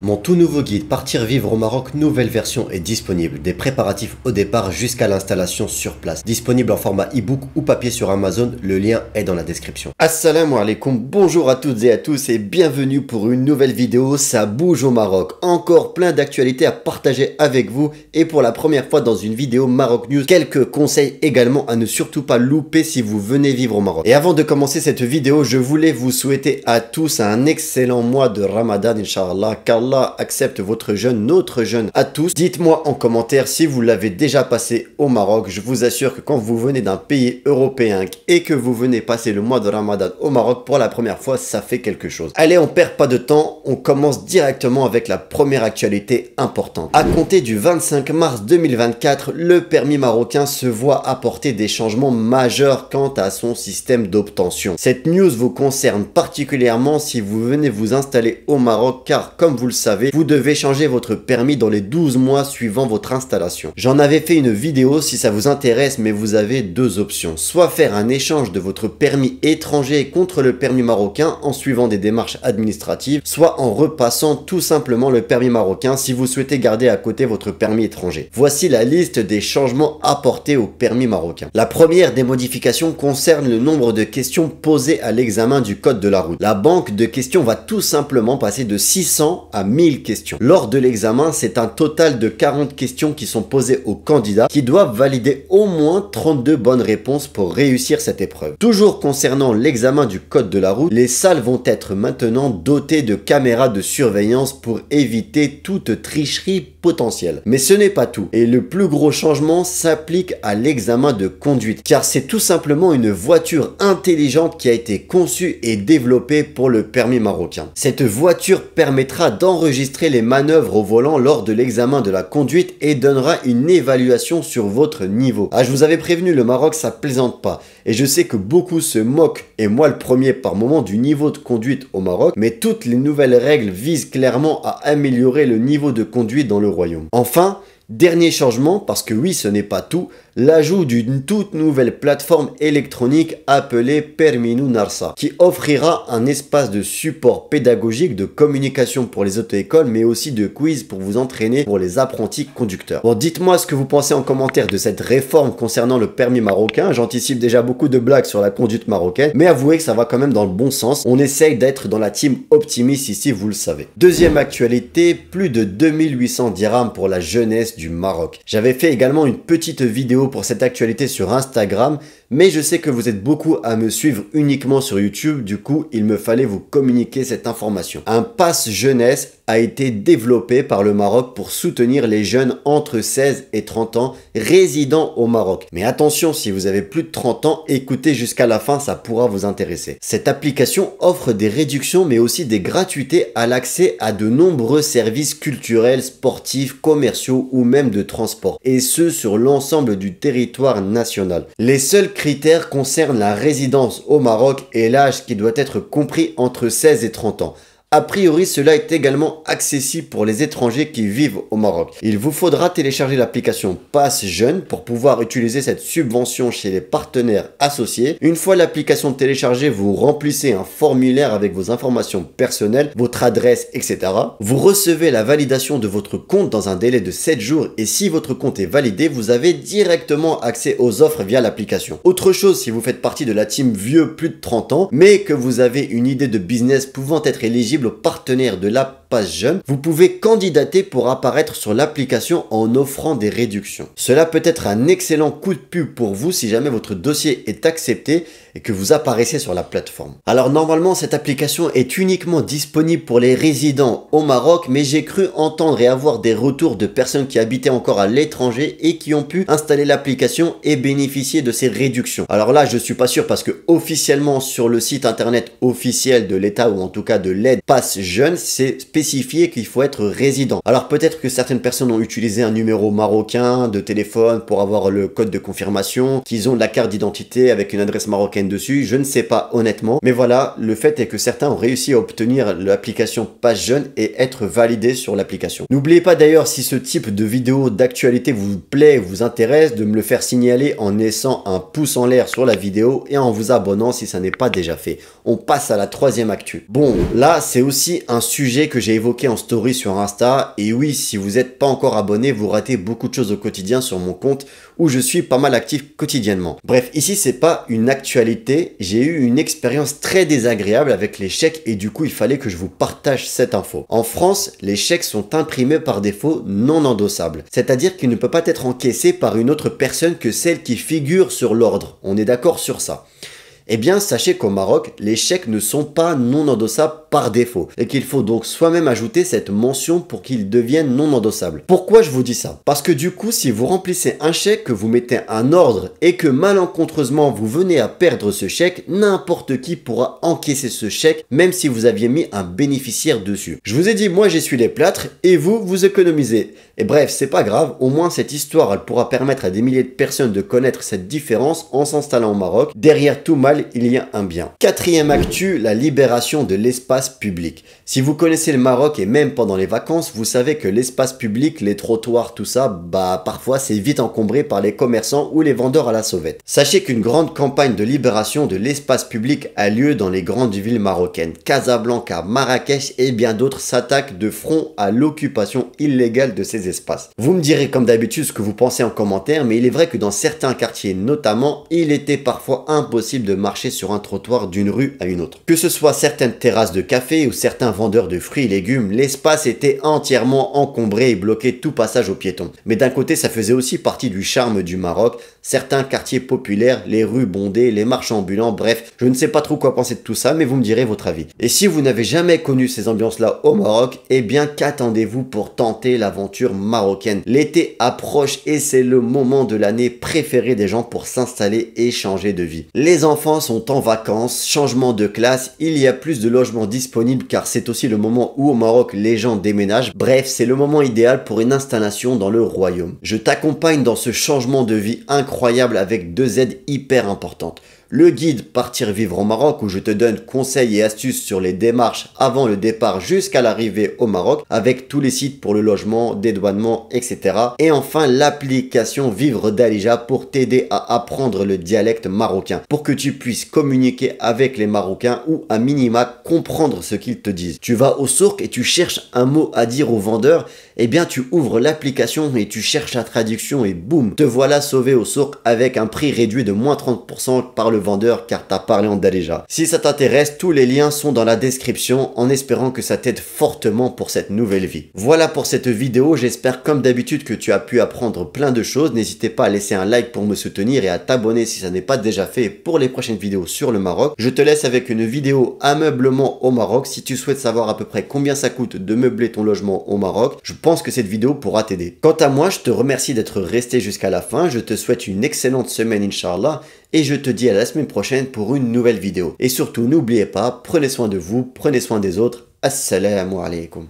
Mon tout nouveau guide Partir vivre au Maroc, nouvelle version est disponible, des préparatifs au départ jusqu'à l'installation sur place. Disponible en format e-book ou papier sur Amazon, le lien est dans la description. Assalamu alaikum, bonjour à toutes et à tous et bienvenue pour une nouvelle vidéo, ça bouge au Maroc. Encore plein d'actualités à partager avec vous et pour la première fois dans une vidéo Maroc News, quelques conseils également à ne surtout pas louper si vous venez vivre au Maroc. Et avant de commencer cette vidéo, je voulais vous souhaiter à tous un excellent mois de Ramadan, Inch'Allah, qu'Allah accepte votre jeûne, notre jeûne à tous. Dites-moi en commentaire si vous l'avez déjà passé au Maroc. Je vous assure que quand vous venez d'un pays européen et que vous venez passer le mois de Ramadan au Maroc pour la première fois, ça fait quelque chose. Allez, on perd pas de temps, on commence directement avec la première actualité importante. À compter du 25 mars 2024, le permis marocain se voit apporter des changements majeurs quant à son système d'obtention. Cette news vous concerne particulièrement si vous venez vous installer au Maroc car comme vous le savez, vous devez changer votre permis dans les 12 mois suivant votre installation. J'en avais fait une vidéo si ça vous intéresse, mais vous avez deux options. Soit faire un échange de votre permis étranger contre le permis marocain en suivant des démarches administratives, soit en repassant tout simplement le permis marocain si vous souhaitez garder à côté votre permis étranger. Voici la liste des changements apportés au permis marocain. La première des modifications concerne le nombre de questions posées à l'examen du code de la route. La banque de questions va tout simplement passer de 600 à 1000 questions. Lors de l'examen, c'est un total de 40 questions qui sont posées aux candidats qui doivent valider au moins 32 bonnes réponses pour réussir cette épreuve. Toujours concernant l'examen du code de la route, les salles vont être maintenant dotées de caméras de surveillance pour éviter toute tricherie potentielle. Mais ce n'est pas tout. Et le plus gros changement s'applique à l'examen de conduite, car c'est tout simplement une voiture intelligente qui a été conçue et développée pour le permis marocain. Cette voiture permettra d'enregistrer les manœuvres au volant lors de l'examen de la conduite et donnera une évaluation sur votre niveau. Ah, je vous avais prévenu, le Maroc ça plaisante pas. Et je sais que beaucoup se moquent, et moi le premier par moment, du niveau de conduite au Maroc, mais toutes les nouvelles règles visent clairement à améliorer le niveau de conduite dans le royaume. Enfin, dernier changement, parce que oui, ce n'est pas tout, l'ajout d'une toute nouvelle plateforme électronique appelée Perminou Narsa, qui offrira un espace de support pédagogique, de communication pour les auto-écoles, mais aussi de quiz pour vous entraîner pour les apprentis conducteurs. Bon, dites-moi ce que vous pensez en commentaire de cette réforme concernant le permis marocain. J'anticipe déjà beaucoup de blagues sur la conduite marocaine, mais avouez que ça va quand même dans le bon sens. On essaye d'être dans la team optimiste ici, vous le savez. Deuxième actualité, plus de 2800 dirhams pour la jeunesse du Maroc. J'avais fait également une petite vidéo pour cette actualité sur Instagram, mais je sais que vous êtes beaucoup à me suivre uniquement sur YouTube, du coup il me fallait vous communiquer cette information. Un pass jeunesse a été développé par le Maroc pour soutenir les jeunes entre 16 et 30 ans résidant au Maroc. Mais attention, si vous avez plus de 30 ans, écoutez jusqu'à la fin, ça pourra vous intéresser. Cette application offre des réductions mais aussi des gratuités à l'accès à de nombreux services culturels, sportifs, commerciaux ou même de transport. Et ce sur l'ensemble du territoire national. Les seuls critères concernent la résidence au Maroc et l'âge qui doit être compris entre 16 et 30 ans. A priori, cela est également accessible pour les étrangers qui vivent au Maroc. Il vous faudra télécharger l'application Pass Jeune pour pouvoir utiliser cette subvention chez les partenaires associés. Une fois l'application téléchargée, vous remplissez un formulaire avec vos informations personnelles, votre adresse, etc. Vous recevez la validation de votre compte dans un délai de 7 jours et si votre compte est validé, vous avez directement accès aux offres via l'application. Autre chose, si vous faites partie de la team vieux plus de 30 ans, mais que vous avez une idée de business pouvant être éligible aux partenaires de la Pass Jeune, vous pouvez candidater pour apparaître sur l'application en offrant des réductions. Cela peut être un excellent coup de pub pour vous si jamais votre dossier est accepté et que vous apparaissez sur la plateforme. Alors normalement cette application est uniquement disponible pour les résidents au Maroc, mais j'ai cru entendre et avoir des retours de personnes qui habitaient encore à l'étranger et qui ont pu installer l'application et bénéficier de ces réductions. Alors là je suis pas sûr parce que officiellement sur le site internet officiel de l'État ou en tout cas de l'aide Pass Jeune, c'est spécifié qu'il faut être résident. Alors peut-être que certaines personnes ont utilisé un numéro marocain de téléphone pour avoir le code de confirmation, qu'ils ont de la carte d'identité avec une adresse marocaine dessus, je ne sais pas honnêtement, mais voilà, le fait est que certains ont réussi à obtenir l'application Pass Jeune et être validés sur l'application. N'oubliez pas d'ailleurs, si ce type de vidéo d'actualité vous plaît, vous intéresse, de me le faire signaler en laissant un pouce en l'air sur la vidéo et en vous abonnant si ça n'est pas déjà fait. On passe à la troisième actu. Bon, là c'est aussi un sujet que j'ai j'ai évoqué en story sur Insta. Et oui, si vous n'êtes pas encore abonné, vous ratez beaucoup de choses au quotidien sur mon compte où je suis pas mal actif quotidiennement. Bref, ici c'est pas une actualité, j'ai eu une expérience très désagréable avec les chèques et du coup il fallait que je vous partage cette info. En France, les chèques sont imprimés par défaut non endossables, c'est-à-dire qu'il ne peut pas être encaissé par une autre personne que celle qui figure sur l'ordre. On est d'accord sur ça? Eh bien, sachez qu'au Maroc, les chèques ne sont pas non endossables par défaut et qu'il faut donc soi-même ajouter cette mention pour qu'ils deviennent non endossables. Pourquoi je vous dis ça? Parce que du coup, si vous remplissez un chèque, que vous mettez un ordre et que malencontreusement vous venez à perdre ce chèque, n'importe qui pourra encaisser ce chèque même si vous aviez mis un bénéficiaire dessus. Je vous ai dit, moi j'essuie les plâtres et vous, vous économisez. Et bref, c'est pas grave, au moins cette histoire, elle pourra permettre à des milliers de personnes de connaître cette différence en s'installant au Maroc. Derrière tout mal, il y a un bien. Quatrième actu, la libération de l'espace public. Si vous connaissez le Maroc et même pendant les vacances, vous savez que l'espace public, les trottoirs, tout ça, parfois c'est vite encombré par les commerçants ou les vendeurs à la sauvette. Sachez qu'une grande campagne de libération de l'espace public a lieu dans les grandes villes marocaines. Casablanca, Marrakech et bien d'autres s'attaquent de front à l'occupation illégale de ces espaces. Vous me direz comme d'habitude ce que vous pensez en commentaire, mais il est vrai que dans certains quartiers notamment, il était parfois impossible de marcher sur un trottoir d'une rue à une autre. Que ce soit certaines terrasses de café ou certains vendeurs de fruits et légumes, l'espace était entièrement encombré et bloquait tout passage aux piétons. Mais d'un côté, ça faisait aussi partie du charme du Maroc. Certains quartiers populaires, les rues bondées, les marchands ambulants, bref, je ne sais pas trop quoi penser de tout ça, mais vous me direz votre avis. Et si vous n'avez jamais connu ces ambiances-là au Maroc, eh bien qu'attendez-vous pour tenter l'aventure marocaine? L'été approche et c'est le moment de l'année préféré des gens pour s'installer et changer de vie. Les enfants sont en vacances, changement de classe, il y a plus de logements disponibles car c'est aussi le moment où au Maroc les gens déménagent. Bref, c'est le moment idéal pour une installation dans le royaume. Je t'accompagne dans ce changement de vie incroyable avec 2 aides hyper importantes. Le guide Partir vivre au Maroc où je te donne conseils et astuces sur les démarches avant le départ jusqu'à l'arrivée au Maroc avec tous les sites pour le logement, dédouanement, etc. Et enfin l'application Vivre d'Alija pour t'aider à apprendre le dialecte marocain pour que tu puisses communiquer avec les Marocains ou à minima comprendre ce qu'ils te disent. Tu vas au souk et tu cherches un mot à dire au vendeur, eh bien tu ouvres l'application et tu cherches la traduction et boum, te voilà sauvé au souk avec un prix réduit de moins 30% par le vendeur car t'as parlé en Darija. Si ça t'intéresse, tous les liens sont dans la description en espérant que ça t'aide fortement pour cette nouvelle vie. Voilà pour cette vidéo, j'espère comme d'habitude que tu as pu apprendre plein de choses. N'hésitez pas à laisser un like pour me soutenir et à t'abonner si ça n'est pas déjà fait pour les prochaines vidéos sur le Maroc. Je te laisse avec une vidéo ameublement au Maroc. Si tu souhaites savoir à peu près combien ça coûte de meubler ton logement au Maroc, je pense que cette vidéo pourra t'aider. Quant à moi, je te remercie d'être resté jusqu'à la fin. Je te souhaite une excellente semaine, Inch'Allah. Et je te dis à la semaine prochaine pour une nouvelle vidéo. Et surtout, n'oubliez pas, prenez soin de vous, prenez soin des autres. Assalamu alaikum.